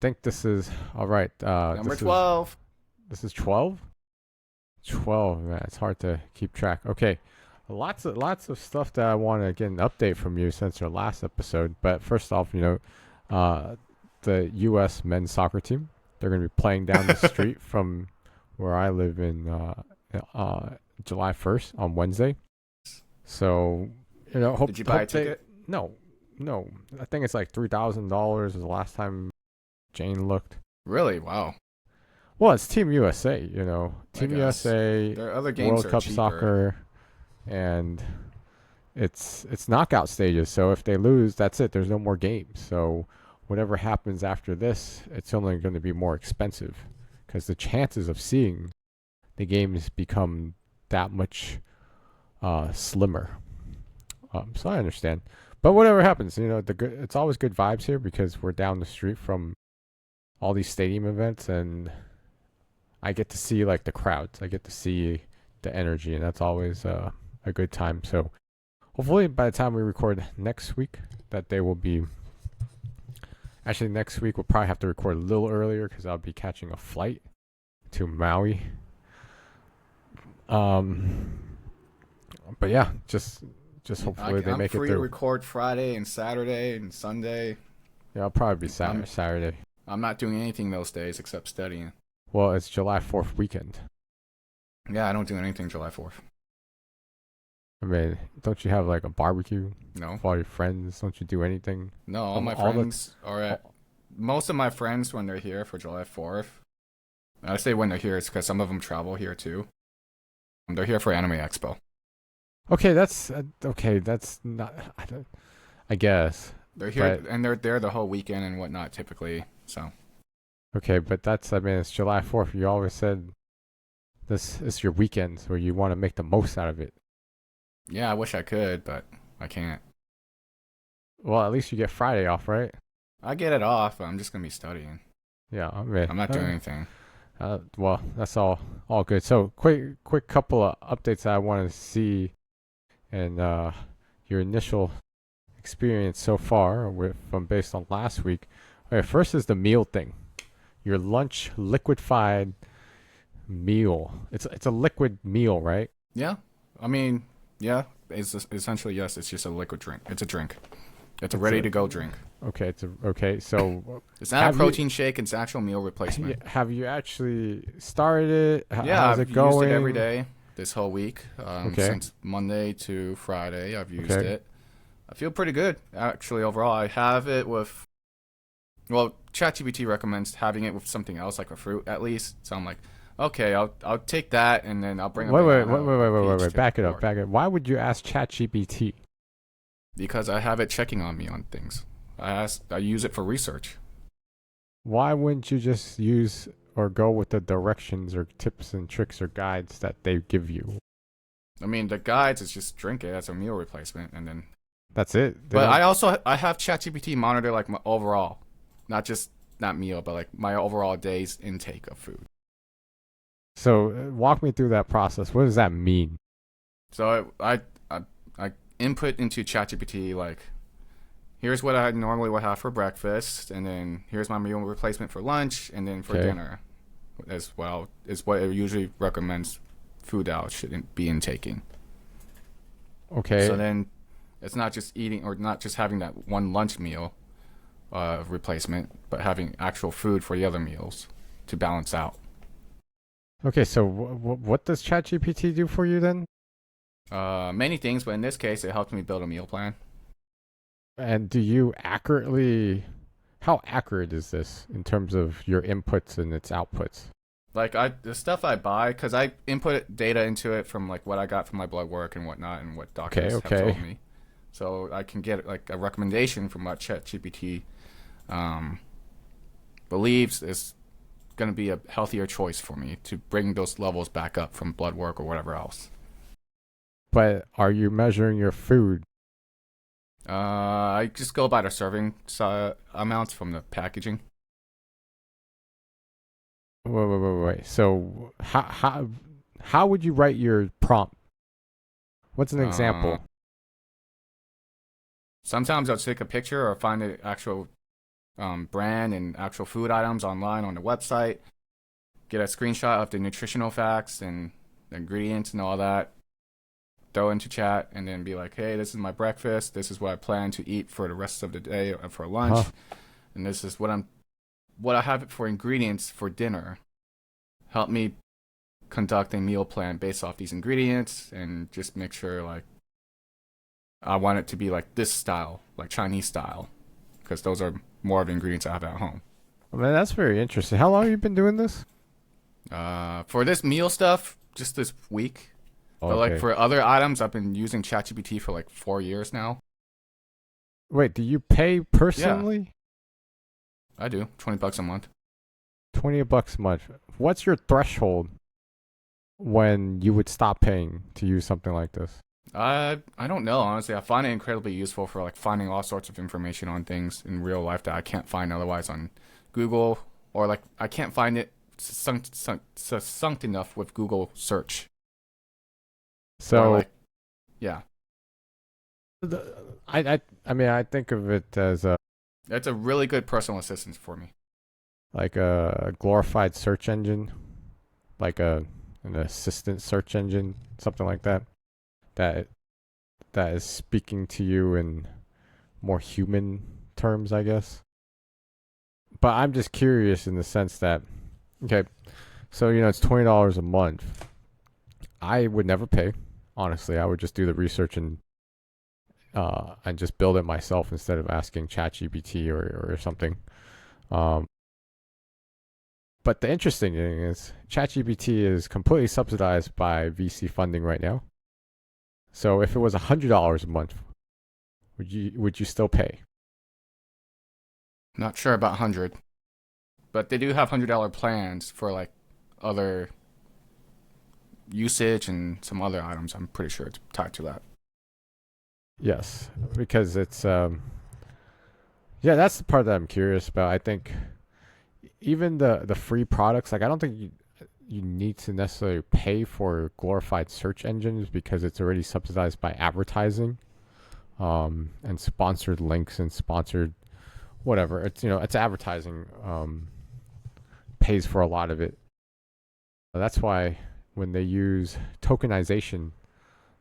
think this is all right. Number 12. This is 12. 12, man, it's hard to keep track. Okay, lots of stuff that I want to get an update from you since your last episode. But first off, uh, the U.S. men's soccer team, they're going to be playing down the street from where I live in July 1st on Wednesday. So hope Did you buy a they ticket? no no. I think it's like $3,000 is the last time Jane looked. Really? Wow. Well, it's Team USA, I Team guess. USA, There are other games World that are Cup cheaper. soccer, and it's knockout stages. So if they lose, that's it. There's no more games. So whatever happens after this, it's only going to be more expensive because the chances of seeing the games become that much slimmer. So I understand, but whatever happens, it's always good vibes here because we're down the street from all these stadium events, and I get to see like the crowds. I get to see the energy, and that's always a good time. So hopefully, by the time we record next week, that they will be. Actually, next week we'll probably have to record a little earlier because I'll be catching a flight to Maui. Um, but yeah, just hopefully they I'm make it free to through. record Friday and Saturday and Sunday. Yeah, I'll probably be I'm Saturday. I'm not doing anything those days except studying. Well, it's July 4th weekend. Yeah, I don't do anything July 4th. I mean, don't you have like a barbecue No. with all your friends? Don't you do anything? No, all my All the friends are at. Most of my friends, when they're here for July 4th, I say when they're here, it's because some of them travel here too. They're here for Anime Expo. Okay, that's okay. That's not. I guess. They're here But and they're there the whole weekend and whatnot typically. So okay, but that's. I mean, it's July 4th. You always said this is your weekend where you want to make the most out of it. yeah, I wish I could, but I can't. Well, at least you get Friday off, right? I get it off, but I'm just gonna be studying. Yeah, I mean, I'm not doing anything. well, that's all good. So, quick couple of updates I want to see, and your initial experience so far with from based on last week. Okay, first is the meal thing. Your lunch liquefied meal. It's a liquid meal, right? Yeah, I mean, yeah, it's essentially yes. It's just a liquid drink. It's a drink. It's a It's ready a to go drink. okay. So It's not a have you protein shake. It's actual meal replacement. have you actually started it? Yeah, How's I've it used it every going? day this whole week. Okay, Since Monday to Friday, I've used okay. it. I feel pretty good actually overall. I have it with well, ChatGPT recommends having it with something else like a fruit at least. So I'm like, okay, I'll take that and then I'll bring a banana or peach Wait. to Back it up, work back it. Why would you ask ChatGPT? because I have it checking on me on things. I use it for research. Why wouldn't you just use or go with the directions or tips and tricks or guides that they give you? I mean, the guides is just drink it as a meal replacement and then That's it. They but don't. I have ChatGPT monitor like my overall, not just not meal, but like my overall day's intake of food. So walk me through that process. What does that mean? So I input into ChatGPT like, here's what I normally would have for breakfast, and then here's my meal replacement for lunch, and then for Okay. dinner, as well is what it usually recommends food that I should be intaking. Okay. So then it's not just eating or not just having that one lunch meal replacement, but having actual food for the other meals to balance out. Okay. So what does ChatGPT do for you then? Many things, but in this case, it helped me build a meal plan. And do you accurately? How accurate is this in terms of your inputs and its outputs? Like the stuff I buy, because I input data into it from like what I got from my blood work and whatnot, and what doctors have Okay. told me, so I can get like a recommendation from what ChatGPT um, believes is going to be a healthier choice for me to bring those levels back up from blood work or whatever else. But are you measuring your food? I just go by the serving amounts from the packaging. Wait. So how would you write your prompt? What's an Uh, example? Sometimes I'll take a picture or find the actual brand and actual food items online on the website. Get a screenshot of the nutritional facts and the ingredients and all that. Throw into chat and then be like, hey, this is my breakfast. This is what I plan to eat for the rest of the day for lunch, Huh. and this is what I have for ingredients for dinner. Help me conduct a meal plan based off these ingredients and just make sure like I want it to be like this style, like Chinese style, because those are more of the ingredients I have at home. I mean, that's very interesting. How long have you been doing this? For this meal stuff, just this week. But like Okay. for other items, I've been using ChatGPT for like 4 years now. Wait, do you pay Yeah, personally? I do. $20 a month. $20 a month. What's your threshold when you would stop paying to use something like this? I don't know, honestly. I find it incredibly useful for like finding all sorts of information on things in real life that I can't find otherwise on Google, or like I can't find it sunk enough with Google search. Or So like, yeah, the, I mean, I think of it as a it's a really good personal assistant for me. like a glorified search engine, like an assistant search engine, something like that. That that is speaking to you in more human terms, I guess. But I'm just curious in the sense that, okay, so it's $20 a month. I would never pay. Honestly, I would just do the research and just build it myself instead of asking ChatGPT or something. Um, but the interesting thing is ChatGPT is completely subsidized by VC funding right now. So if it was $100 a month, would you still pay? Not sure about 100, but they do have $100 plans for like other usage and some other items. I'm pretty sure it's tied to that. Yes, because it's yeah, that's the part that I'm curious about. I think even the free products, like I don't think you need to necessarily pay for glorified search engines because it's already subsidized by advertising, and sponsored links and sponsored whatever. It's advertising, pays for a lot of it. That's why when they use tokenization,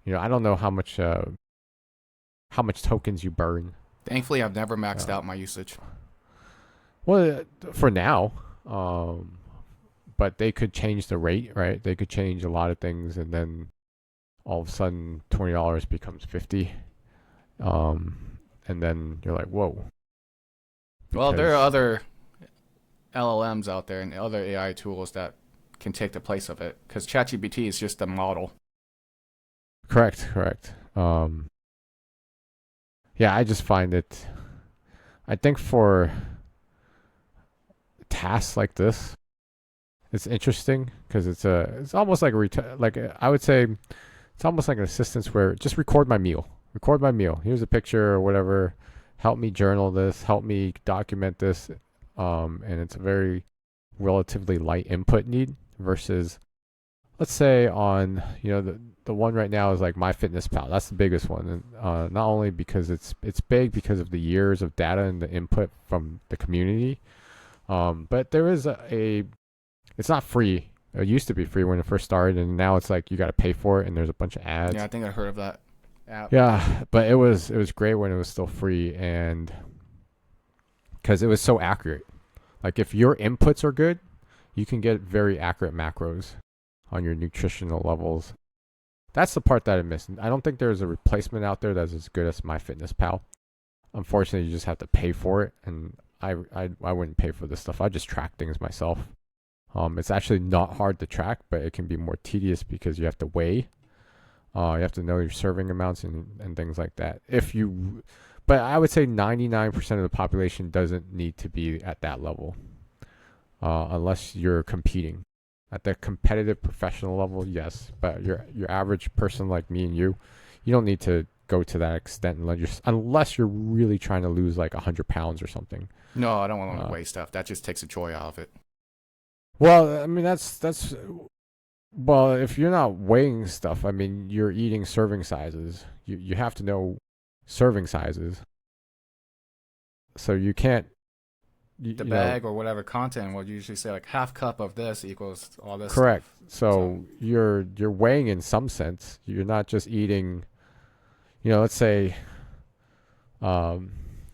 I don't know how much tokens you burn. Thankfully, I've never maxed Uh, out my usage. well, for now, but they could change the rate, right? They could change a lot of things, and then all of a sudden $20 becomes 50, and then you're like, whoa, Well, there are because other LLMs out there and other AI tools that can take the place of it because ChatGPT is just a model. correct. Yeah, I just find it. I think for tasks like this, it's interesting because it's almost like I would say it's almost like an assistance where just record my meal. Record my meal. Here's a picture or whatever. Help me journal this. Help me document this. And it's a very relatively light input need versus, let's say, on the one right now is like MyFitnessPal. That's the biggest one, and not only because it's big because of the years of data and the input from the community, but there is it's not free. It used to be free when it first started, and now it's like you got to pay for it, and there's a bunch of Yeah, ads. I think I heard of that app. Yeah, but it was great when it was still free, and because it was so accurate. Like if your inputs are good, you can get very accurate macros on your nutritional levels. That's the part that I miss. I don't think there's a replacement out there that's as good as MyFitnessPal. Unfortunately, you just have to pay for it, and I wouldn't pay for this stuff. I just track things myself. It's actually not hard to track, but it can be more tedious because you have to weigh. You have to know your serving amounts and things like that. But I would say 99% of the population doesn't need to be at that level, unless you're competing. At the competitive professional level, yes, but your average person like me and you don't need to go to that extent unless you're really trying to lose like 100 pounds or something. No, I don't want to Uh, waste stuff. That just takes the joy out of it. well, I mean that's well, if you're not weighing stuff, I mean you're eating serving sizes. You have to know serving sizes, so you can't. the you know, bag or whatever content will usually say like half cup of this equals all this correct. stuff. So So you're weighing in some sense. You're not just eating. Let's say um,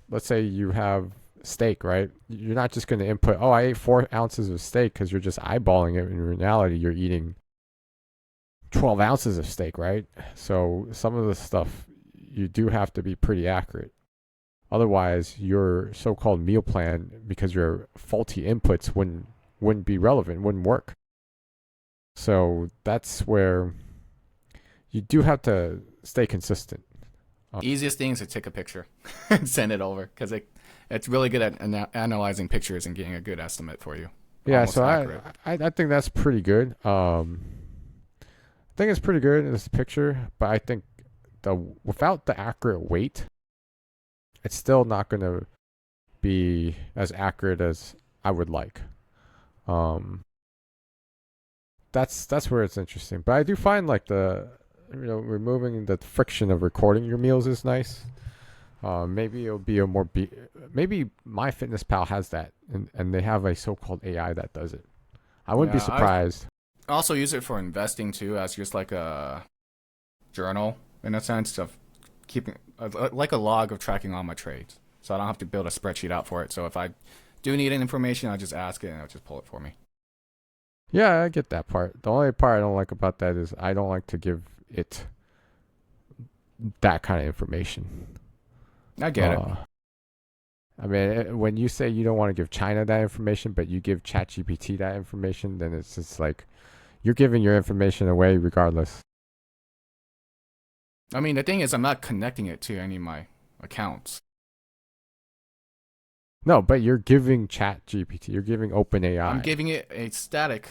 let's say you have steak, right? You're not just going to input, oh, I ate 4 ounces of steak because you're just eyeballing it. In reality, you're eating 12 ounces of steak, right? So some of the stuff you do have to be pretty accurate. Otherwise, your so-called meal plan, because your faulty inputs wouldn't be relevant, wouldn't work. So that's where you do have to stay consistent. easiest thing is to take a picture and send it over because it's really good at analyzing pictures and getting a good estimate for you, Yeah, almost so accurate. I think that's pretty good. I think it's pretty good in this picture, but I think the without the accurate weight, it's still not going to be as accurate as I would like. Um, that's where it's interesting. But I do find like the removing the friction of recording your meals is nice. Maybe it'll be a more maybe MyFitnessPal has that, and they have a so-called AI that does it. I wouldn't be Yeah, I surprised. also use it for investing too, as just like a journal in a sense of keeping like a log of tracking all my trades. So I don't have to build a spreadsheet out for it. So if I do need any information, I just ask it and it'll just pull it for me. Yeah, I get that part. The only part I don't like about that is I don't like to give it that kind of information. I get it. I mean, when you say you don't want to give China that information, but you give ChatGPT that information, then it's just like you're giving your information away regardless. I mean, the thing is, I'm not connecting it to any of my accounts. No, but you're giving ChatGPT, you're giving I'm OpenAI. giving it a static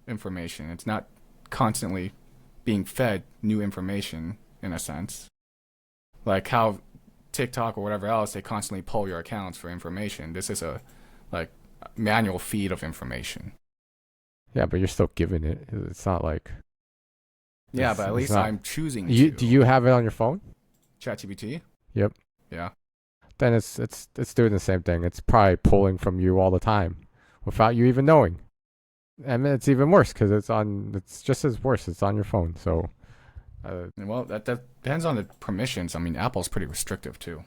information. It's not constantly being fed new information in a sense. Like how TikTok or whatever else, they constantly pull your accounts for information. This is a like manual feed of information. Yeah, but you're still giving it. It's not like Yeah, but at it's least not. I'm choosing You do to. you have it on your phone? ChatGPT? Yep. Yeah. Then it's doing the same thing. It's probably pulling from you all the time without you even knowing. I mean, it's even worse because it's on. It's just as worse. It's on your phone. So, Well, that depends on the permissions. I mean, Apple's pretty restrictive too.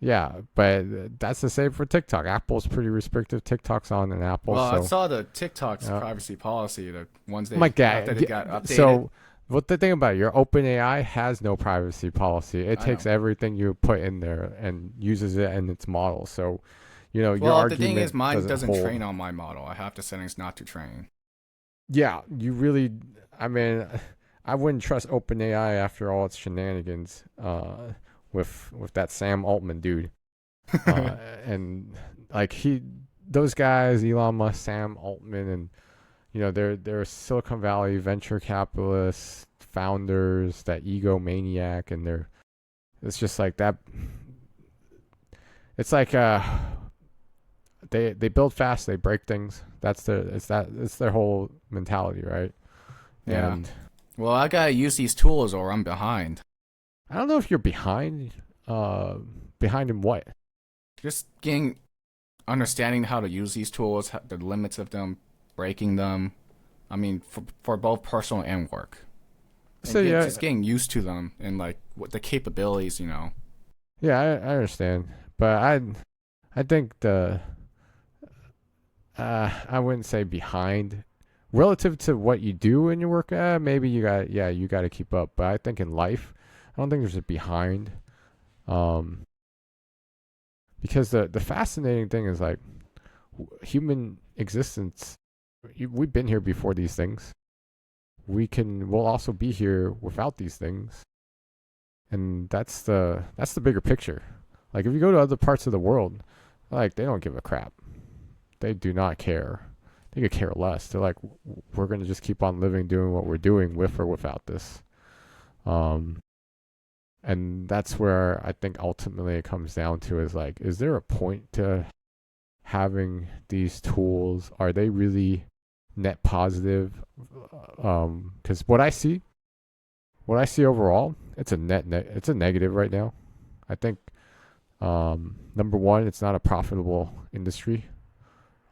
yeah, but that's the same for TikTok. Apple's pretty restrictive. TikTok's on an Apple. Well, I So, saw the TikTok's yeah. privacy policy, the ones My after God. they got updated. So, what the thing about it, your OpenAI has no privacy policy. It I takes know. everything you put in there and uses it in its model. So, your Well, the thing is, argument mine doesn't doesn't hold. train on my model. I have the settings not to train. Yeah, you really. I mean, I wouldn't trust OpenAI after all its shenanigans. With that Sam Altman dude. And like those guys, Elon Musk, Sam Altman, and they're Silicon Valley venture capitalists, founders, that egomaniac, and it's just like that. It's like they build fast, they break things. It's their whole mentality, right? Yeah. And Well, I gotta use these tools or I'm behind. I don't know if you're behind. Behind in what? Just getting understanding how to use these tools, the limits of them, breaking them. I mean, for both personal and work. So And yeah, just getting used to them and like what the capabilities, you know. yeah, I understand, but I think I wouldn't say behind relative to what you do in your work. Maybe you got to keep up, but I think in life, I don't think there's a behind. Um, because the fascinating thing is like human existence. We've been here before these things. We'll also be here without these things, and that's the bigger picture. Like if you go to other parts of the world, like they don't give a crap. They do not care. They could care less. They're like, we're gonna just keep on living, doing what we're doing, with or without this. Um, and that's where I think ultimately it comes down to is like, is there a point to having these tools? Are they really net positive? Because what I see overall, it's a it's a negative right now. I think Number one, it's not a profitable industry.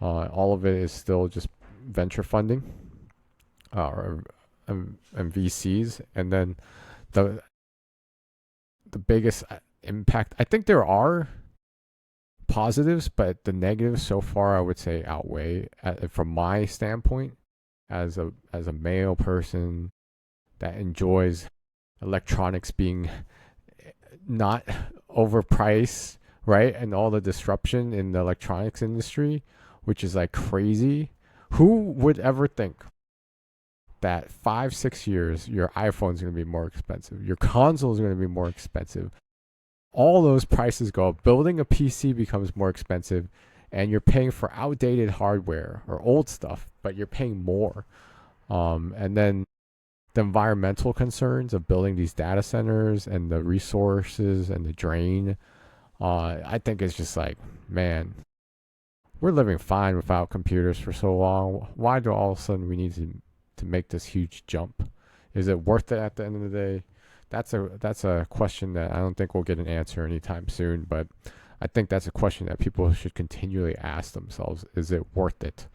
All of it is still just venture funding, or and VCs, and then the the biggest impact. I think there are positives, but the negatives so far I would say outweigh, from my standpoint, as a male person that enjoys electronics being not overpriced, right? And all the disruption in the electronics industry, which is like crazy. Who would ever think that 5, 6 years your iPhone's going to be more expensive, your console is going to be more expensive, all those prices go up, building a PC becomes more expensive, and you're paying for outdated hardware or old stuff, but you're paying more. And then the environmental concerns of building these data centers and the resources and the drain, I think it's just like, man, we're living fine without computers for so long. Why do all of a sudden we need to make this huge jump? Is it worth it at the end of the day? That's a question that I don't think we'll get an answer anytime soon, but I think that's a question that people should continually ask themselves. Is it worth it?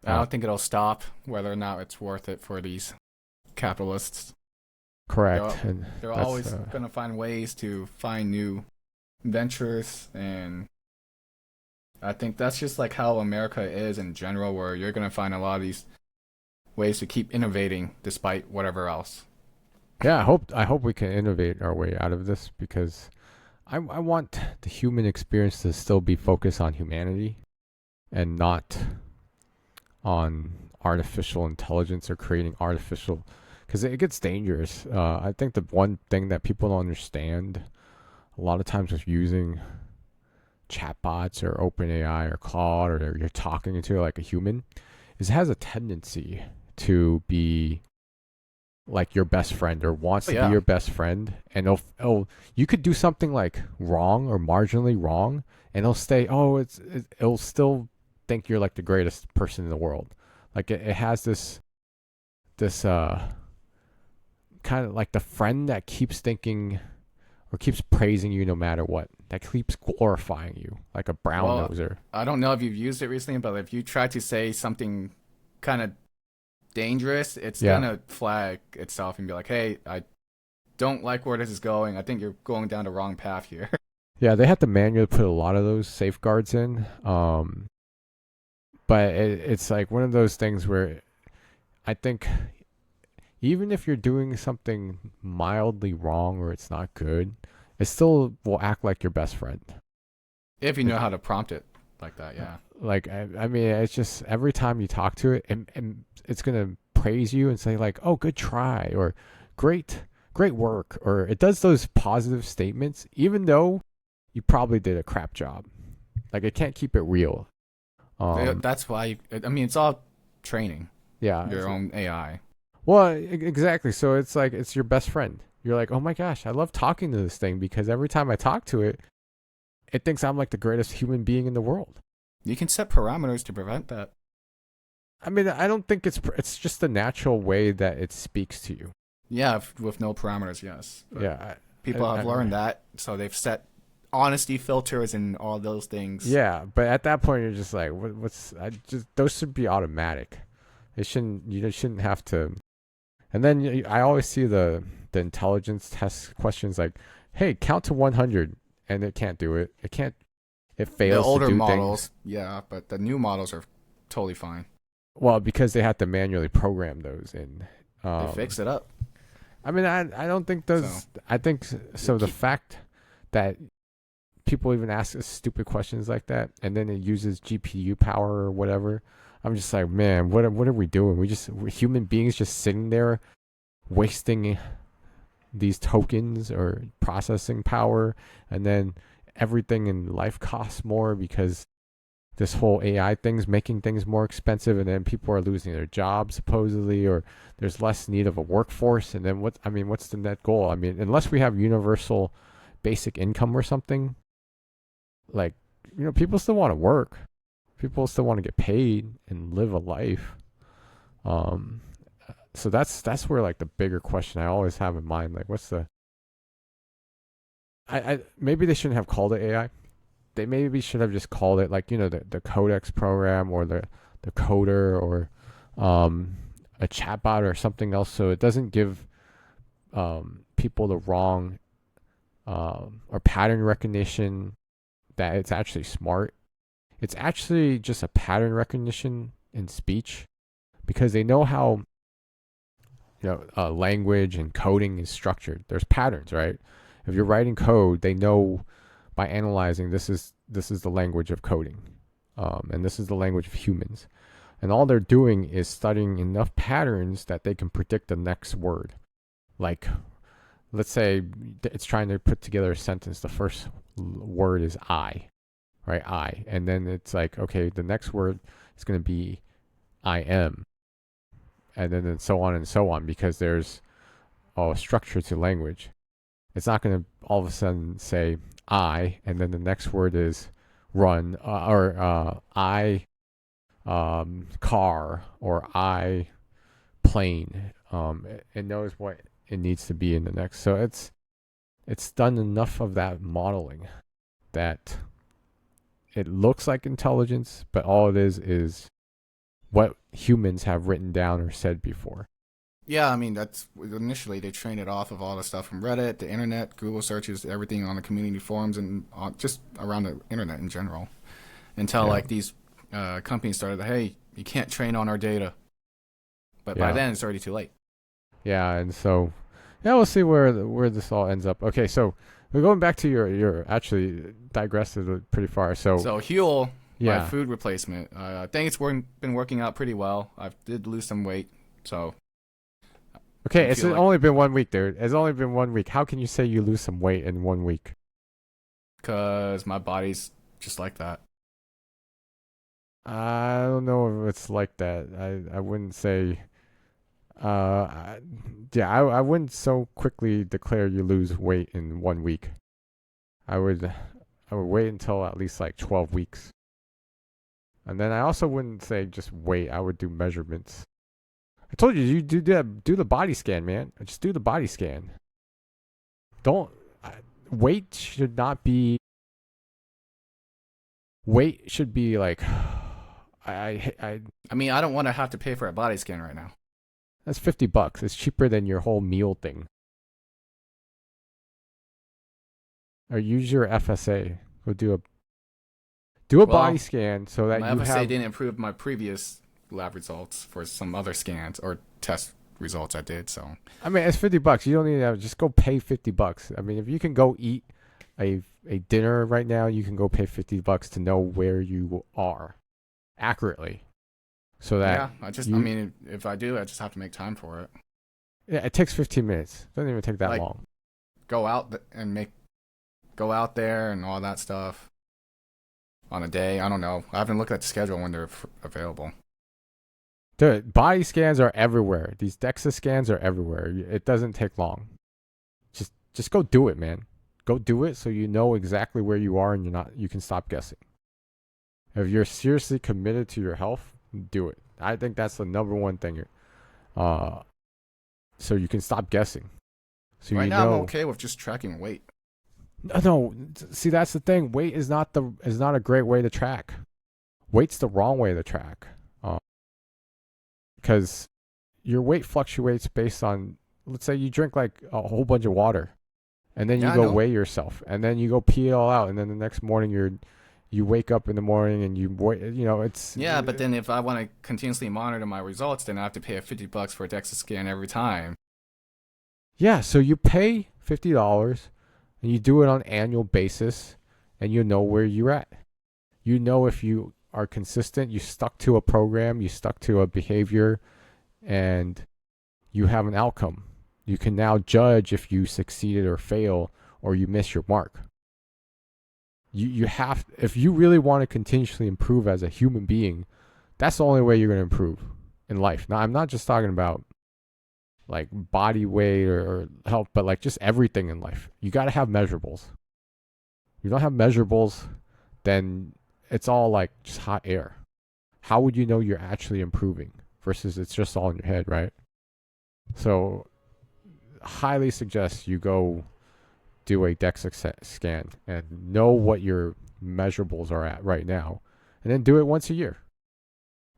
I don't think it'll stop whether or not it's worth it for these capitalists. Correct. They're, And they're that's always going to find ways to find new ventures, and I think that's just like how America is in general, where you're going to find a lot of these ways to keep innovating despite whatever else. yeah. I hope we can innovate our way out of this, because I want the human experience to still be focused on humanity and not on artificial intelligence or creating artificial, because it gets dangerous. I think the one thing that people don't understand a lot of times with using chatbots or OpenAI or Claude, or you're talking to like a human, is it has a tendency to be like your best friend, or wants Oh, to be yeah. your best friend, and you could do something like wrong or marginally wrong, and it'll stay, it'll still think you're like the greatest person in the world. Like it has this kind of like the friend that keeps thinking or keeps praising you no matter what, that keeps glorifying you like a brown Well, noser. I don't know if you've used it recently, but if you try to say something kind of dangerous, it's Yeah. gonna flag itself and be like, "Hey, I don't like where this is going. I think you're going down the wrong path here." Yeah, they have to manually put a lot of those safeguards in. But it's like one of those things where I think even if you're doing something mildly wrong or it's not good, it still will act like your best friend. If you It, know how to prompt it like that, yeah. like I mean, it's just every time you talk to it, and it's gonna praise you and say like, "Oh, good try," or "Great work," or it does those positive statements, even though you probably did a crap job. Like it can't keep it real. Um, That's why. I mean, it's all training yeah. your own AI. Well, exactly. So it's like it's your best friend. You're like, oh my gosh, I love talking to this thing because every time I talk to it, it thinks I'm like the greatest human being in the world. You can set parameters to prevent that. I mean, I don't think it's just the natural way that it speaks to you. Yeah, with no parameters, yes. But Yeah, people I have learned that, so they've set honesty filters and all those things. yeah, but at that point, you're just like, what's? I just those should be automatic. It shouldn't. You shouldn't have to. And then I always see the intelligence test questions like, hey, count to 100, and it can't do it. It can't. It The fails to older do things. models, yeah, but the new models are totally fine. Well, because they have to manually program those in. They fix it up. I mean, I don't think So those. I think you so. The keep fact that people even ask us stupid questions like that, and then it uses GPU power or whatever. I'm just like, man, what are we doing? We're human beings just sitting there wasting these tokens or processing power, and then everything in life costs more because this whole AI thing's making things more expensive, and then people are losing their jobs supposedly, or there's less need of a workforce. And then what's the net goal? I mean, unless we have universal basic income or something, like, people still want to work. People still want to get paid and live a life. Um, so that's where like the bigger question I always have in mind, like, what's the I maybe they shouldn't have called it AI. They maybe should have just called it like the codex program or the coder or um, a chatbot or something else, so it doesn't give people the wrong or pattern recognition that it's actually smart. It's actually just a pattern recognition in speech because they know how language and coding is structured. There's patterns, right? If you're writing code, they know by analyzing this is the language of coding, and this is the language of humans, and all they're doing is studying enough patterns that they can predict the next word. Like, let's say it's trying to put together a sentence. The first word is I, right? I, and then it's like, okay, the next word is going to be I am, and then so on and so on because there's a structure to language. It's not going to all of a sudden say I, and then the next word is run or I car or I plane. It knows what it needs to be in the next. So it's done enough of that modeling that it looks like intelligence, but all it is what humans have written down or said before. Yeah, I mean that's initially they trained it off of all the stuff from Reddit, the internet, Google searches, everything on the community forums, and just around the internet in general. Until Yeah. like these companies started, hey, you can't train on our data, but by Yeah. then it's already too late. Yeah, and so yeah, we'll see where this all ends up. Okay, so we're going back to your actually digressed pretty far. So So Huel, my yeah, food replacement, I think been working out pretty well. I did lose some weight, so okay, I it's feel like only been 1 week, dude. It's only been 1 week. How can you say you lose some weight in 1 week? because my body's just like that. I don't know if it's like that. I wouldn't say. I, yeah, I wouldn't so quickly declare you lose weight in 1 week. I would wait until at least like 12 weeks, and then I also wouldn't say just wait. I would do measurements. I told you do the body scan, man. Just do the body scan. Don't weight should not be weight should be like I I mean, I don't want to have to pay for a body scan right now. that's $50. It's cheaper than your whole meal thing. Or use your FSA. Go do a body Well, scan so that my you FSA have. didn't improve my previous lab results for some other scans or test results I did. So I mean, it's $50. You don't need to just go pay $50. I mean, if you can go eat a dinner right now, you can go pay $50 to know where you are accurately, so that yeah, I you. mean, if I do, I just have to make time for it. Yeah, it takes 15 minutes. It doesn't even take that Like long. go out and go out there and all that stuff on a day. I don't know. I haven't looked at the schedule when they're available. Dude, body scans are everywhere. These DEXA scans are everywhere. It doesn't take long. Just go do it, man. Go do it so you know exactly where you are and you can stop guessing. If you're seriously committed to your health, do it. I think that's the number one thing. Uh so you can stop guessing. So Right you now, I'm know. okay with just tracking weight. No, see that's the thing. Weight is not a great way to track. Weight's the wrong way to track. Because your weight fluctuates based on, let's say you drink like a whole bunch of water and then you Yeah, I go know. weigh yourself and then you go pee it all out and then the next morning you wake up in the morning and it's Yeah, but then if I want to continuously monitor my results, then I have to pay $50 for a DEXA scan every time. yeah, so you pay $50 and you do it on an annual basis and you know where you're at. You know if you are consistent, you stuck to a program, you stuck to a behavior, and you have an outcome. You can now judge if you succeeded or fail or you miss your mark. You have, if you really want to continuously improve as a human being, that's the only way you're going to improve in life. Now, I'm not just talking about like body weight or health, but like just everything in life. You got to have measurables. If you don't have measurables, then it's all like just hot air. How would you know you're actually improving versus it's just all in your head, right? So, highly suggest you go do a DEXA scan and know what your measurables are at right now, and then do it once a year.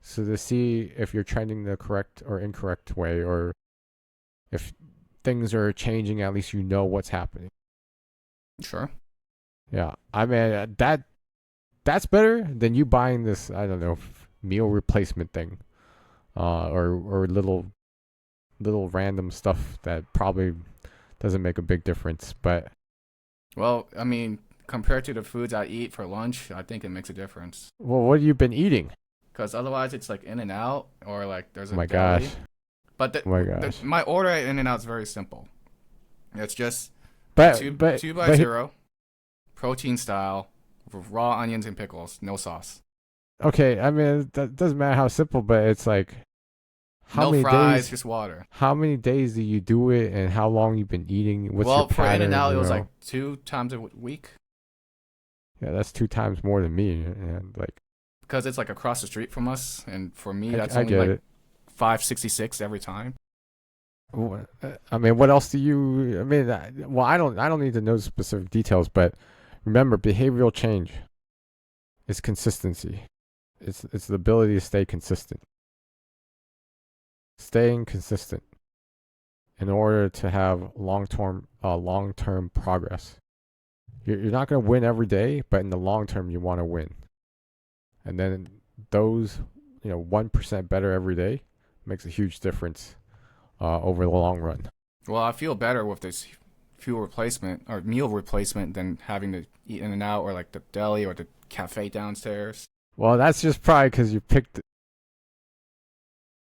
So to see if you're trending the correct or incorrect way, or if things are changing, at least you know what's happening. Sure. Yeah, I mean that's better than you buying this, I don't know, meal replacement thing, or little random stuff that probably doesn't make a big difference. But Well, I mean, compared to the foods I eat for lunch, I think it makes a difference. well, what have you been eating? Because otherwise, it's like In and Out or like there's Oh a my gosh, deli. But oh my gosh. my order at In and Out is very simple. It's just But two by but zero, protein style, with raw onions and pickles, no sauce. okay, I mean that doesn't matter how simple, but it's like how No many fries, days just water. how many days do you do it, and how long you've been eating? What's your Well, for In and pattern? Out, it You was like know, 2 times a week yeah, that's 2 times more than me, and like because it's like across the street from us, and for me, that's I only get like it. 5.66 every time. I mean, what else do you? I mean, well, I don't need to know specific details, but remember, behavioral change is consistency. It's the ability to stay consistent. Staying consistent in order to have long term progress. You're not going to win every day, but in the long term, you want to win. And then those, 1% better every day makes a huge difference over the long run. Well, I feel better with this fuel replacement or meal replacement than having to eat In and Out or like the deli or the cafe downstairs. Well, that's just probably because you picked.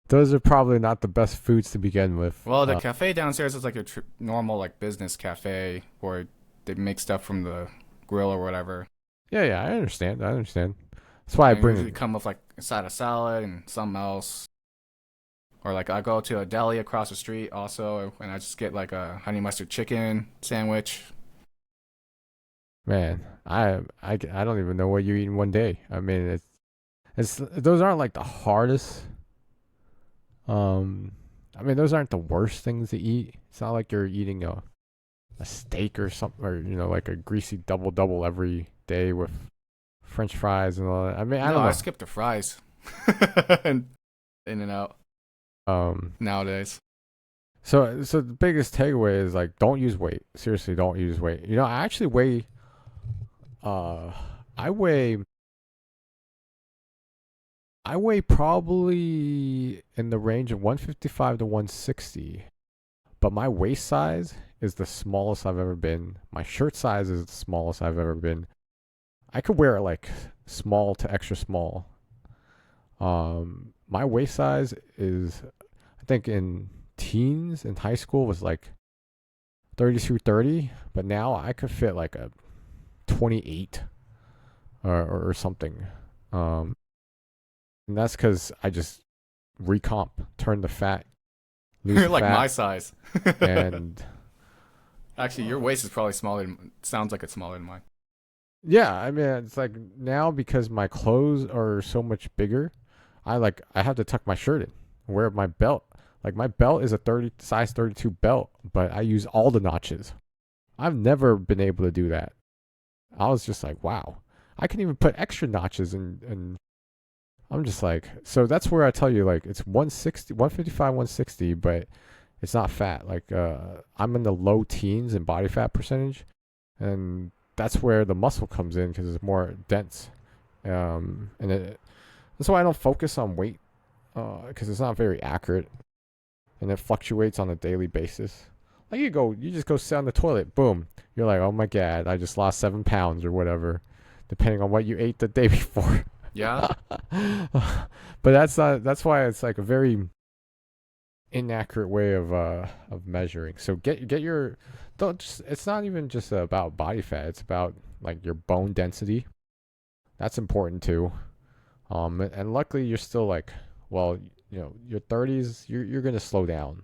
Those are probably not the best foods to begin with. Well, the cafe downstairs is like a normal like business cafe where they make stuff from the grill or whatever. Yeah, I understand. I understand. That's why I And usually bring. come with like a side of salad and something else. Or like I go to a deli across the street also, and I just get like a honey mustard chicken sandwich. Man, I don't even know what you eat in one day. I mean, it's those aren't like the hardest. I mean, those aren't the worst things to eat. It's not like you're eating a steak or something, or like a greasy double every day with French fries and all that. I mean, I No, don't I know. skipped the fries. And In and Out Um, nowadays. so the biggest takeaway is like, don't use weight. Seriously, don't use weight. I actually weigh. Uh, I weigh. I weigh probably in the range of 155 to 160, but my waist size is the smallest I've ever been. My shirt size is the smallest I've ever been. I could wear like small to extra small. My waist size is, I think in teens in high school was like 32, 30, but now I could fit like a 28 or something. Um, and that's because I just recomp, turn the fat, lose You're the like fat, my size. and Actually, your waist is probably smaller. Sounds like it's smaller than mine. yeah, I mean it's like now because my clothes are so much bigger, I have to tuck my shirt in, wear my belt. Like my belt is a 30 size 32 belt, but I use all the notches. I've never been able to do that. I was just like, wow, I can even put extra notches in, and I'm just like, so that's where I tell you, like, it's 160, 155, 160, but it's not fat. Like, I'm in the low teens in body fat percentage, and that's where the muscle comes in because it's more dense. That's why I don't focus on weight, because it's not very accurate, and it fluctuates on a daily basis. Like you just go sit on the toilet, boom, you're like, oh my god, I just lost 7 pounds or whatever, depending on what you ate the day before. Yeah. But that's why it's like a very inaccurate way of measuring. So get your don't just it's not even just about body fat, it's about like your bone density. That's important too. And luckily you're still like, well, your 30s, you're going to slow down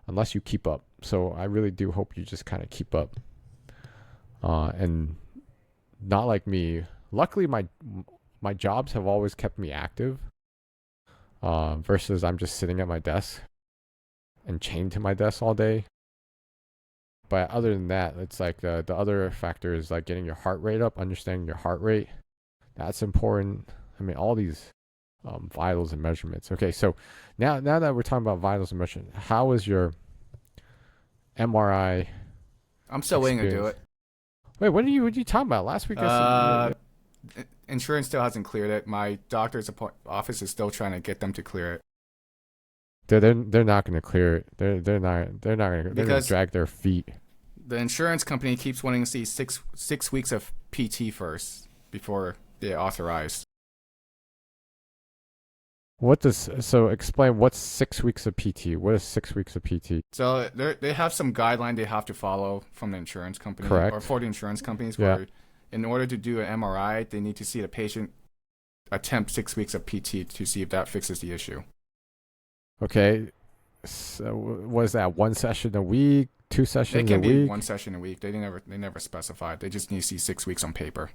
unless you keep up. So I really do hope you just kind of keep up. And not like me. Luckily my jobs have always kept me active, versus I'm just sitting at my desk and chained to my desk all day. But other than that, it's like the other factor is like getting your heart rate up, understanding your heart rate. That's important. I mean, all these vitals and measurements. Okay, so now that we're talking about vitals and measurements, how was your MRI I'm still waiting to do experience? it. Wait, what are you talking about? Last week I said Uh, Insurance still hasn't cleared it. My doctor's office is still trying to get them to clear it they're not going to clear it. They're going to because drag their feet. the insurance company keeps wanting to see six weeks of PT first before they authorize. What does so explain what's 6 weeks of PT? What is 6 weeks of PT? So they have some guideline they have to follow from the insurance company or Correct. for the insurance companies Yeah. where in order to do an MRI, they need to see the patient attempt 6 weeks of PT to see if that fixes the issue. Okay. So was that one session a week, two It sessions a can be week? one session a week. They never specified. They just need to see 6 weeks on paper.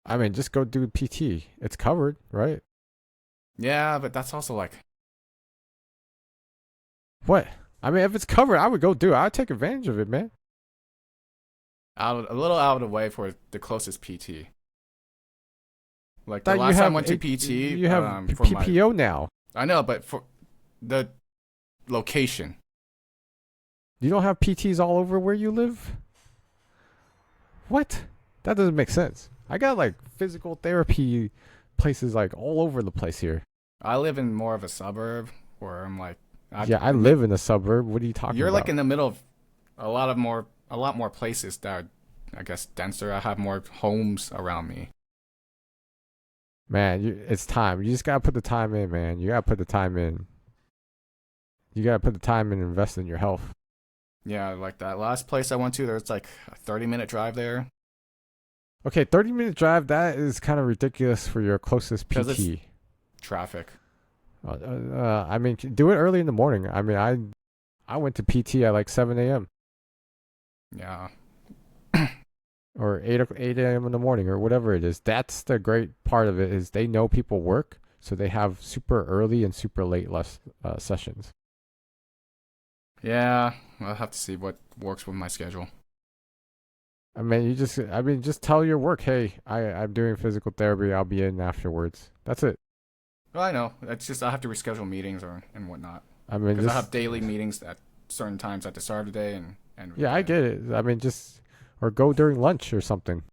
I mean, just go do PT. It's covered, right? Yeah, but that's also like What? I mean, if it's covered, I would go do it. I'd take advantage of it, man. a little out of the way for the closest PT. Like the That you last time I have went to it- PT, You have for my PPO now. I know, but for the location, You don't have PTs all over where you live? What? That doesn't make sense. I got like physical therapy places like all over the place here. I live in more of a suburb where I'm like, Yeah, I live in a suburb. What are you talking you're about? like in the middle of a lot more places that are, I guess, denser. I have more homes around me. Man, it's time. You just gotta put the time in, man. You gotta put the time in. You gotta put the time in and invest in your health. Yeah, like that last place I went to, there's like a 30-minute drive there. Okay, 30-minute drive, that is kind of ridiculous for your closest 'Cause it's PT. traffic. I mean, do it early in the morning. I mean, I went to PT at like 7 a.m. Yeah. or 8 a.m. in the morning or whatever it is. That's the great part of it is they know people work, so they have super early and super late sessions. Yeah, I'll have to see what works with my schedule. I mean, just tell your work, hey, I'm doing physical therapy. I'll be in afterwards. That's it. Well, I know. It's just I have to reschedule meetings and whatnot I mean, because I just have daily meetings at certain times at the start of the day and yeah, I get it. I mean, just or go during lunch or something.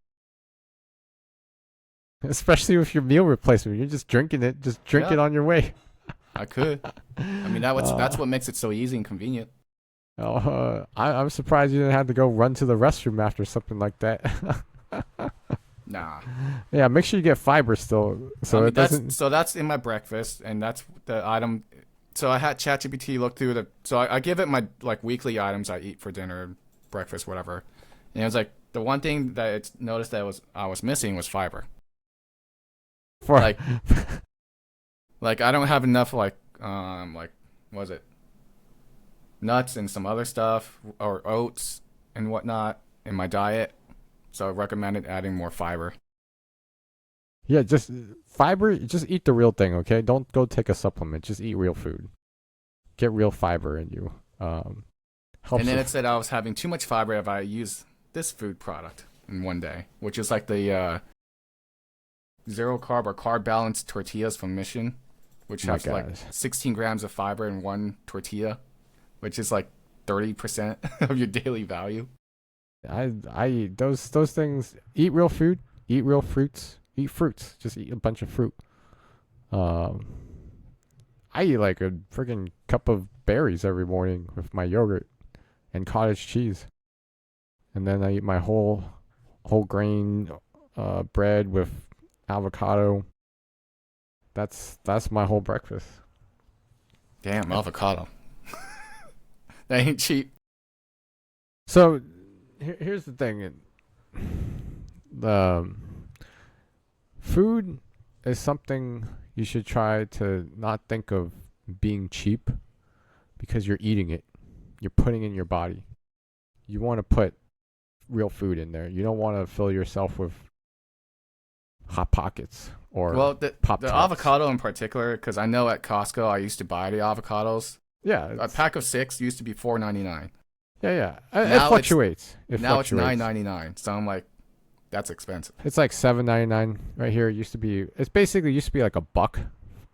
Especially with your meal replacement, you're just drinking it. Just drink Yeah, it on your way. I could. I mean, that's what makes it so easy and convenient. I'm surprised you didn't have to go run to the restroom after something like that. Nah. Yeah, make sure you get fiber still, so I mean, it doesn't. that's in my breakfast, and that's the item. So I had ChatGPT look through the. So I give it my like weekly items I eat for dinner, breakfast, whatever. And it was like the one thing that it's noticed that I was missing was fiber. For Like like I don't have enough like what was it nuts and some other stuff or oats and whatnot in my diet. So I recommended adding more fiber. yeah, just fiber. Just eat the real thing, okay? Don't go take a supplement. Just eat real food. Get real fiber in you. Helps And then with it said I was having too much fiber if I use this food product in one day, which is like the zero carb or carb balanced tortillas from Mission, which my has like God. 16 grams of fiber in one tortilla, which is like 30% of your daily value. I eat those things. Eat real food. Eat real fruits. Eat fruits. Just eat a bunch of fruit. Um, I eat like a freaking cup of berries every morning with my yogurt and cottage cheese, and then I eat my whole grain bread with avocado. That's my whole breakfast. Damn, avocado. That ain't cheap. So here's the thing. Um, food is something you should try to not think of being cheap because you're eating it. You're putting in your body. You want to put real food in there. You don't want to fill yourself with Hot Pockets or Well, the Pop Tarts. avocado in particular, because I know at Costco I used to buy the avocados. Yeah, A pack of 6 used to be $4.99. Yeah, yeah. It Now it's fluctuates. It now it's fluctuates. $9.99. So I'm like, that's expensive. It's like $7.99 right here. It used to be. It's basically used to be like a buck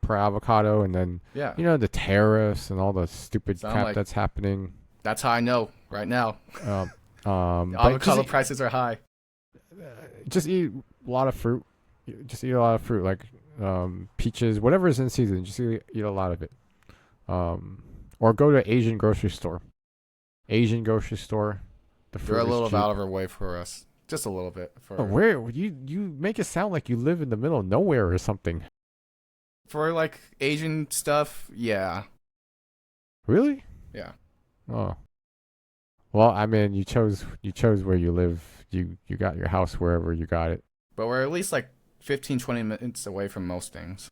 per avocado, and then Yeah. the tariffs and all the stupid So I'm crap like, that's happening. that's how I know right now. Um, The but avocado prices are high. just eat a lot of fruit. Just eat a lot of fruit, like peaches, whatever is in season. Just eat a lot of it. Or go to Asian grocery store. Asian grocery store. The They're fruit a is little cheap. out of our way for us. Just a little bit. Oh, where you make it sound like you live in the middle of nowhere or something. For like Asian stuff, yeah. Really? Yeah. Oh. Well, I mean, you chose where you live. You got your house wherever you got it. But we're at least like 15, 20 minutes away from most things.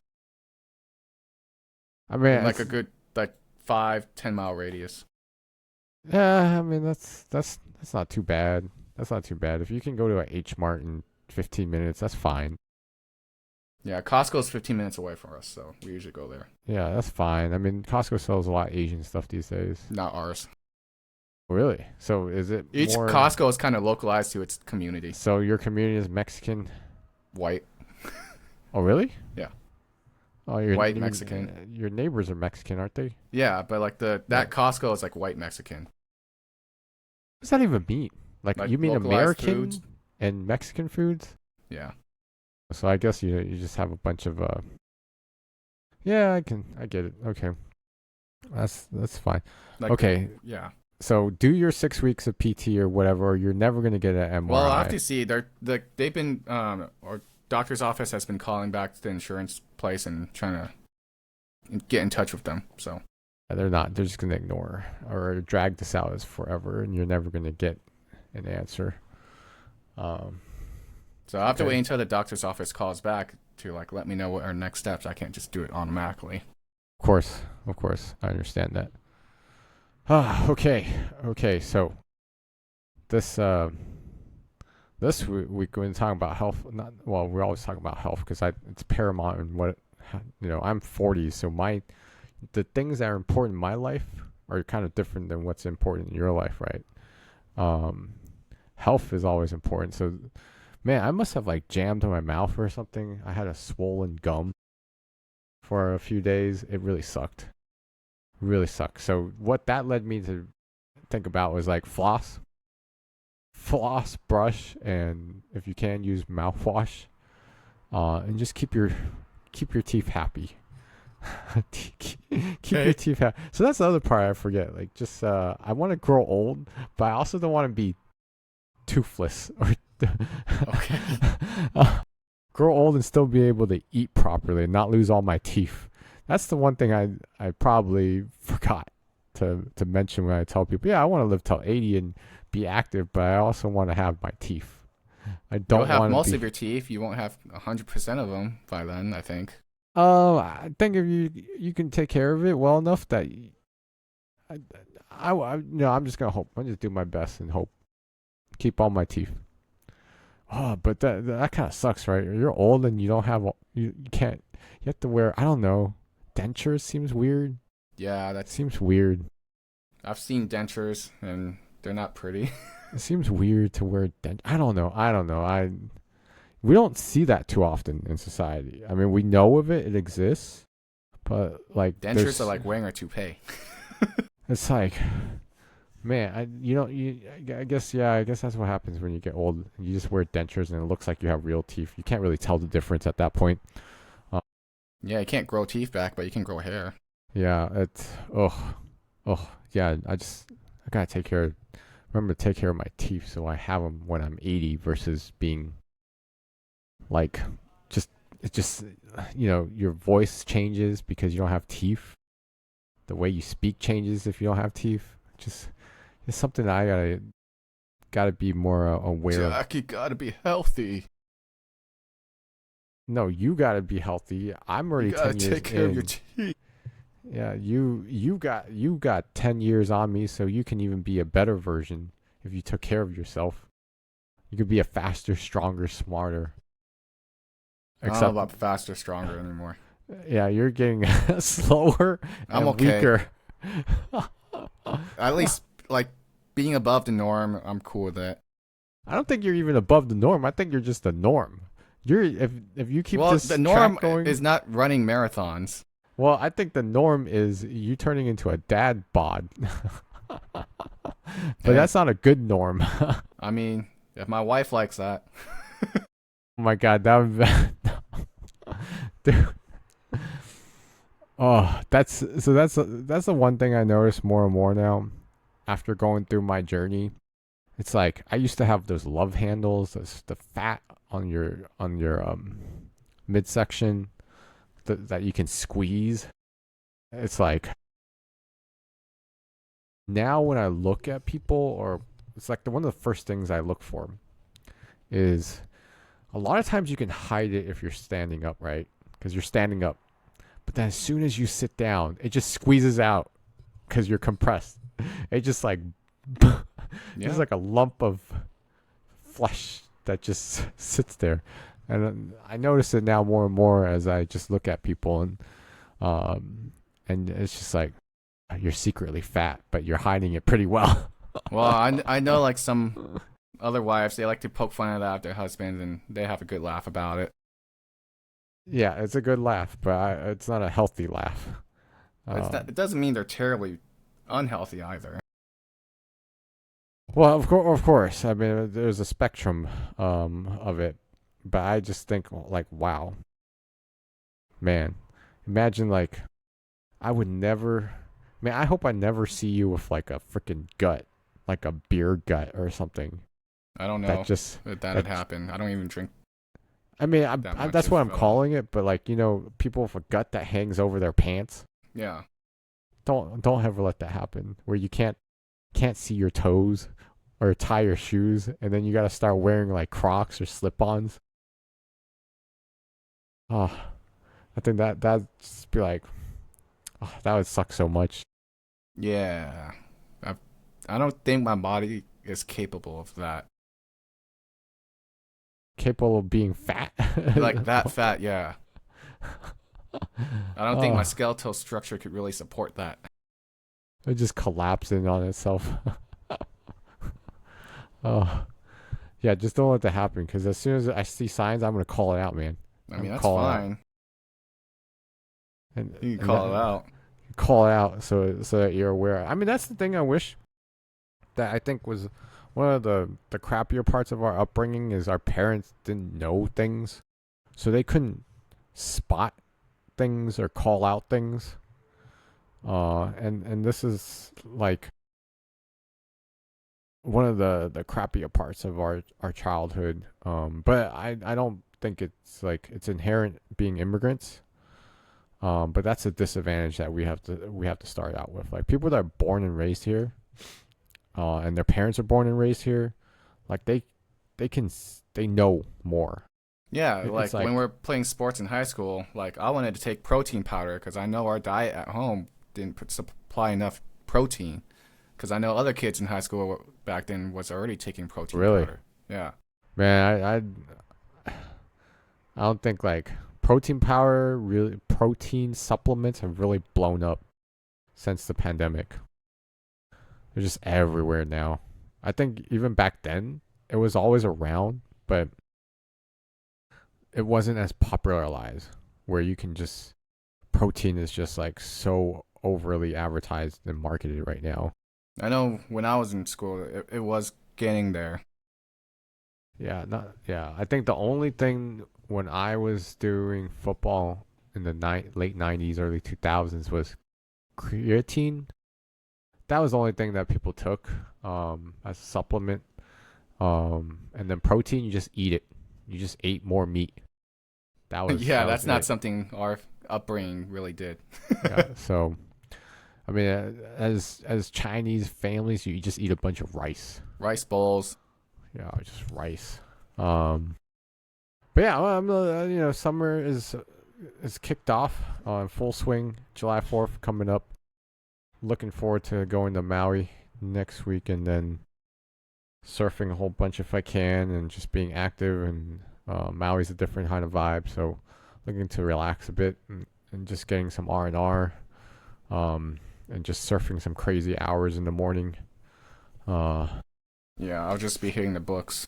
I mean, Like a good like 5-10 mile radius. yeah. I mean, that's not too bad. That's not too bad. If you can go to a H Mart in 15 minutes, that's fine. Yeah, Costco's 15 minutes away from us, so we usually go there. Yeah, that's fine. I mean, Costco sells a lot of Asian stuff these days. Not ours. Really? So is it Each more? Costco is kind of localized to its community. So your community is Mexican? White. Oh, really? Yeah. Oh, White Mexican. Your neighbors are Mexican, aren't they? Yeah, but like that Costco is like white Mexican. What does that even mean? Like you mean localized American foods. and Mexican foods? Yeah. So I guess you just have a bunch of Yeah, I get it. Okay. That's fine. Like, Okay. Yeah. So do your 6 weeks of PT or whatever, or you're never gonna get an MRI. Well, I have to see. They've been or doctor's office has been calling back to the insurance place and trying to get in touch with them. So They're not. They're just gonna ignore or drag this out as forever, and you're never gonna get an answer. So I have to Okay. wait until the doctor's office calls back to like let me know what our next steps. I can't just do it automatically. Of course, I understand that. Okay. So this week we've been talking about health. Not well, we're always talking about health because it's paramount in what I'm 40, so the things that are important in my life are kind of different than what's important in your life, right? Health is always important. So, man, I must have like jammed on my mouth or something. I had a swollen gum for a few days. It really sucked. Really sucked. So what that led me to think about was like floss, brush, and if you can use mouthwash, and just keep your teeth happy. keep your teeth happy. So that's the other part I forget. Like just I want to grow old, but I also don't want to be toothless or Okay. grow old and still be able to eat properly and not lose all my teeth. That's the one thing I probably forgot to mention when I tell people, yeah, I want to live till 80 and be active, but I also want to have my teeth. I don't You'll have want most of your teeth. You won't have 100% of them by then, I think. I think if you can take care of it well enough that I'm just gonna hope. I'm just do my best and hope. Keep all my teeth. Oh, but that kind of sucks, right? You're old and you don't have you can't. You have to wear, I don't know, dentures. Seems weird. Yeah, that's. Seems weird. I've seen dentures and they're not pretty. It seems weird to wear dent. I don't know. We don't see that too often in society. I mean, we know of it. It exists, but like Dentures are like wearing a toupee. it's like, man, I guess that's what happens when you get old. You just wear dentures and it looks like you have real teeth. You can't really tell the difference at that point. Yeah, you can't grow teeth back, but you can grow hair. Yeah, it's yeah. I gotta remember to take care of my teeth so I have them when I'm 80 versus being like your voice changes because you don't have teeth. The way you speak changes if you don't have teeth. It's something that I gotta be more aware of. Jack, you gotta be healthy. No, you gotta be healthy. I'm already You gotta 10 years take care in. of your teeth. Yeah, you got 10 years on me, so you can even be a better version if you took care of yourself. You could be a faster, stronger, smarter. I don't know about faster, stronger anymore. Yeah, you're getting slower and I'm okay. weaker. At least, like, being above the norm, I'm cool with that. I don't think you're even above the norm. I think you're just the norm. You're if you keep Well, the this norm track going. is not running marathons. Well, I think the norm is you turning into a dad bod. But Hey, that's not a good norm. Oh I mean, if my wife likes that, my god, that would dude. Oh, that's the one thing I notice more and more now after going through my journey. It's like I used to have those love handles, the fat on your midsection that you can squeeze. It's like now when I look at people, or it's like one of the first things I look for is a lot of times you can hide it if you're standing up, right? Because you're standing up. But then as soon as you sit down, it just squeezes out because you're compressed. It just like just yeah. like a lump of flesh that just sits there. And I notice it now more and more as I just look at people um and it's just like you're secretly fat, but you're hiding it pretty well. Well, I know like some other wives, they like to poke fun at that of their husbands, and they have a good laugh about it. Yeah, it's a good laugh, but it's not a healthy laugh. It's not, Um, it doesn't mean they're terribly unhealthy either. well, of course. I mean, there's a spectrum of it, but I just think like, wow, man, imagine like I would never. Man, I hope I never see you with like a freaking gut, like a beer gut or something. I don't That know just if that had that. happened. I don't even drink I mean, that much that's of what I'm calling it. But like, people with a gut that hangs over their pants. yeah. Don't ever let that happen. Where you can't see your toes or tie your shoes, and then you got to start wearing like Crocs or slip-ons. Oh, I think that just be like, oh, that would suck so much. Yeah. I I don't think my body is capable of that. Capable of being fat. Like that fat, yeah. I don't think my Oh, skeletal structure could really support that. it just collapsing on itself. Oh, yeah, just don't let that happen. Because as soon as I see signs, I'm gonna call it out, man. I I'm mean, gonna that's call it out, fine. and You can and that, call it out. call it out so that you're aware. I mean, that's the thing I wish that I think was one of the crappier parts of our upbringing is our parents didn't know things, so they couldn't spot things or call out things. And this is like one of the crappier parts of our childhood. But I don't think it's inherent being immigrants. But that's a disadvantage that we have to start out with. Like people that are born and raised here, and their parents are born and raised here, like they know more. Yeah, It's like when like we're playing sports in high school, like I wanted to take protein powder because I know our diet at home didn't supply enough protein. Because I know other kids in high school back then was already taking protein really, powder. Yeah. man, I don't think like protein supplements have really blown up since the pandemic. They're just everywhere now. I think even back then it was always around, but it wasn't as popularized where you can just protein is just like so overly advertised and marketed right now. I know when I was in school, it was getting there. Yeah, not yeah. I think the only thing when I was doing football in the late '90s, early 2000s was creatine. That was the only thing that people took as a supplement. And then protein, you just eat it. You just ate more meat. That was Yeah, that was that's not it. something our upbringing really did. Yeah. So I mean, as Chinese families, you just eat a bunch of rice. Rice bowls. Yeah, just rice. Um, but yeah, well, summer is kicked off in full swing. July 4th coming up. Looking forward to going to Maui next week and then surfing a whole bunch if I can and just being active. And Maui's a different kind of vibe, so looking to relax a bit and just getting some R and R, and just surfing some crazy hours in the morning. Uh, Yeah, I'll just be hitting the books.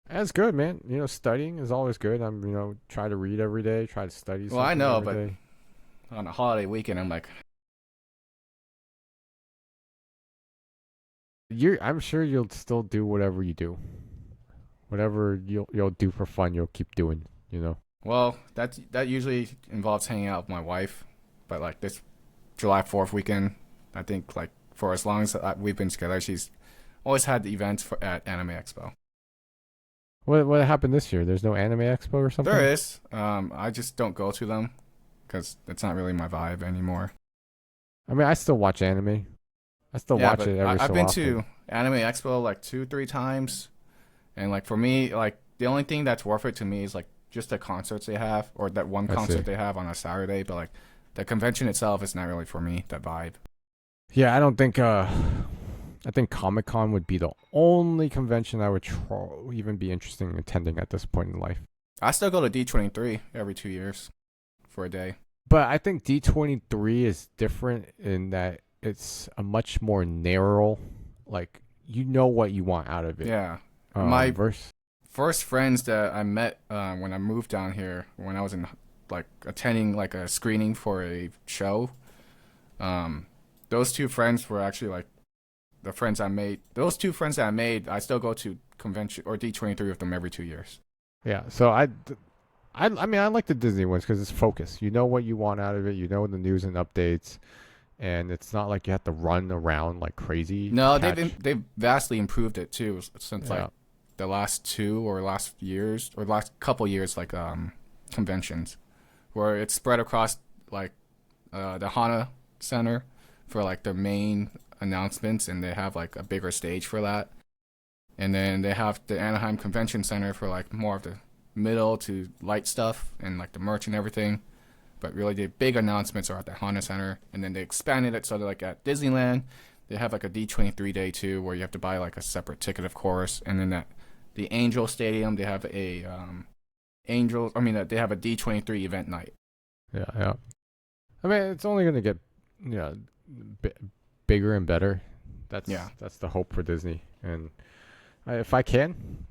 that's good, man. Studying is always good. I'm, try to read every day, try to study Well, I something know, every but day. on a holiday weekend, I'm like, I'm sure you'll still do whatever you do. Whatever you'll do for fun, you'll keep doing. You know. well, that usually involves hanging out with my wife. But like this July 4th weekend, I think like for as long as we've been together, she's always had the events at Anime Expo. What happened this year? There's no anime expo or There something? is. I just don't go to them because it's not really my vibe anymore. I mean, I still watch anime. I still Yeah, watch but it every I've so been often. to Anime Expo like 2, 3 times, and like for me, like the only thing that's worth it to me is like just the concerts they have, or that one I see. concert they have on a Saturday. But like the convention itself is not really for me. That vibe. Yeah, I don't think. I think Comic Con would be the only convention I would even be interested in attending at this point in life. I still go to D23 every 2 years for a day. But I think D23 is different in that it's a much more narrow, like you know what you want out of it. Yeah, my Verse. first friends that I met when I moved down here, when I was in like attending like a screening for a show. Um, those two friends were actually like the friends I made. Those two friends that I made, I still go to convention or D23 with them every 2 years. Yeah. So I mean, I like the Disney ones because it's focused. You know what you want out of it. You know the news and updates, and it's not like you have to run around like crazy to No, catch. they've vastly improved it too since like Yeah. the last 2 or last years or last couple years like conventions where it's spread across like the Hana Center for like the main announcements, and they have like a bigger stage for that. And then they have the Anaheim Convention Center for like more of the middle to light stuff and like the merch and everything. But really, the big announcements are at the Honda Center, and then they expanded it so that like at Disneyland, they have like a D23 day too, where you have to buy like a separate ticket, of course. And then at the Angel Stadium, they have a they have a D23 event night. Yeah. Yeah. I mean, it's only gonna get yeah b- bigger and better. Yeah. That's the hope for Disney. And if I can,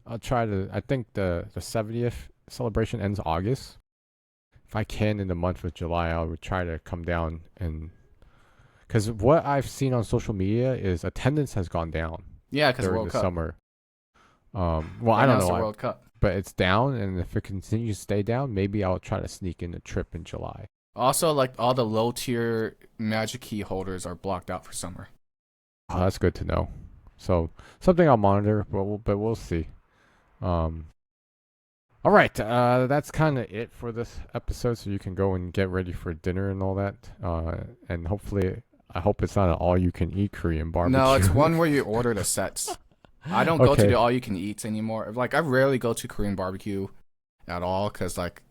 I'll try to. I think the 70th celebration ends August. If I can in the month of July, I would try to come down and because what I've seen on social media is attendance has gone down Yeah, because during World the Cup. summer. Well, Right I now don't it's know, the World Cup. but it's down, and if it continues to stay down, maybe I'll try to sneak in a trip in July. Also, like all the low tier Magic Key holders are blocked out for summer. Oh, that's good to know. So something I'll monitor, but we'll see. Um, all right, that's kind of it for this episode. So you can go and get ready for dinner and all that. And hopefully, I hope it's not an all-you-can-eat Korean No, it's barbecue. one where you order the sets. I don't go to the Okay. all you can eats anymore. Like I rarely go to Korean barbecue at all because like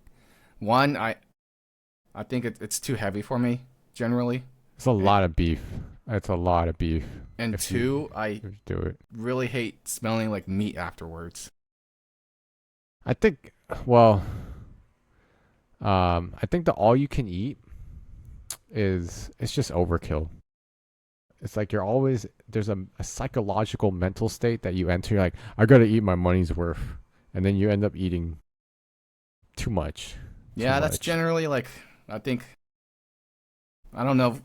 one I think it's too heavy for me generally, It's a and, lot of beef. It's a lot of beef and if you two I if you do it. really hate smelling like meat afterwards. I think. Well, I think the all-you-can-eat is it's just overkill. It's like you're always there's a psychological mental state that you enter. You're like, I gotta eat my money's worth, and then you end up eating too much, too Yeah, that's much. generally like I think I don't know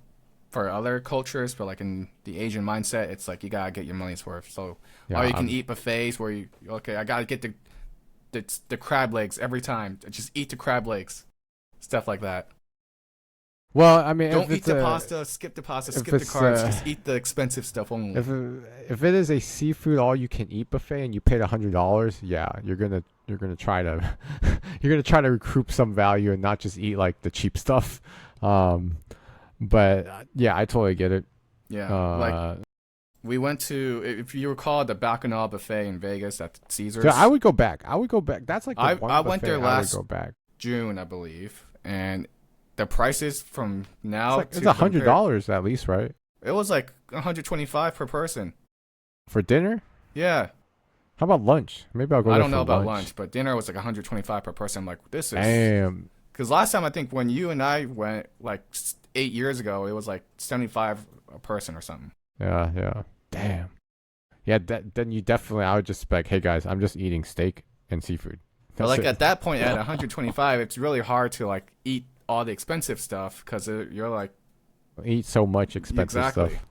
for other cultures, but like in the Asian mindset, it's like you gotta get your money's worth. So Yeah, all you can eat buffets where you okay, I gotta get the crab legs every time. Just eat the crab legs, stuff like that. well, I mean, Don't eat the pasta, skip the pasta, if skip the it's carbs. Just eat the expensive stuff only. if if it is a seafood all-you-can-eat buffet and you paid $100, yeah, you're gonna try to you're gonna try to recoup some value and not just eat like the cheap stuff. Um, but yeah, I totally get it. Yeah, like Uh, we went to, if you recall, the Bacchanal buffet in Vegas at so I Caesars. would go back. I would go back. That's like the one I went buffet there I would last go back. June, I believe, and the prices from It's now like it's to $100 compare, at least, right? it was like 125 per person. For dinner? Yeah, How about lunch? Maybe I'll go I there don't for know about lunch. lunch, but dinner was like 125 per person. I'm like, this is Damn. because last time I think when you and I went like 8 years ago, it was like 75 a person or something. Yeah, yeah. Damn. Yeah, then you definitely, I would just be like, hey guys, I'm just eating steak and seafood. But That's like it. at that point at 125, it's really hard to like eat all the expensive stuff because you're like Eat so much expensive exactly. stuff.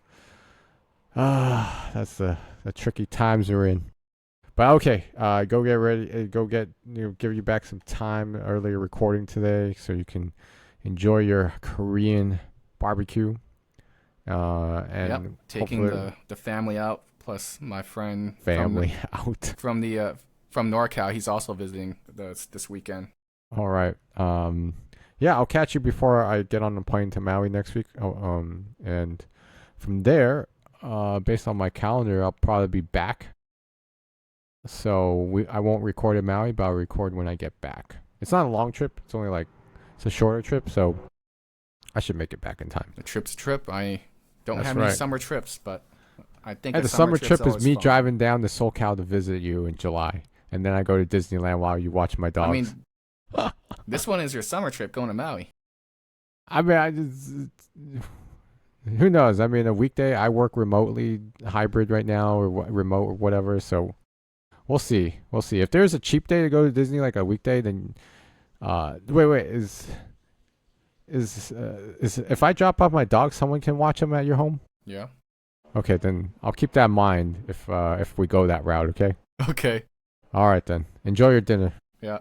Ah, that's the tricky times we're in. But okay, go get ready. Go get give you back some time earlier recording today, so you can enjoy your Korean barbecue. Yep, And taking hopefully the family out plus my friend family out. from the from NorCal. He's also visiting this weekend. All right. Yeah, I'll catch you before I get on the plane to Maui next week. And from there, based on my calendar, I'll probably be back. So I won't record in Maui, but I'll record when I get back. It's not a long trip. It's only like it's a shorter trip, so I should make it back in time. The trip's a trip. I don't That's have any right. summer trips, but I think Hey, a the summer summer trip's trip is always me fun. driving down to SoCal to visit you in July, and then I go to Disneyland while you watch my I dogs. mean, this one is your summer trip going to Maui. I mean, I just who knows? I mean, a weekday I work remotely, hybrid right now, or remote or whatever. So we'll see. We'll see. If there's a cheap day to go to Disney, like a weekday, then wait, is if I drop off my dog, someone can watch him at your home? Yeah. Okay, then I'll keep that in mind if we go that route. Okay. Okay. All right then. Enjoy your dinner. Yeah.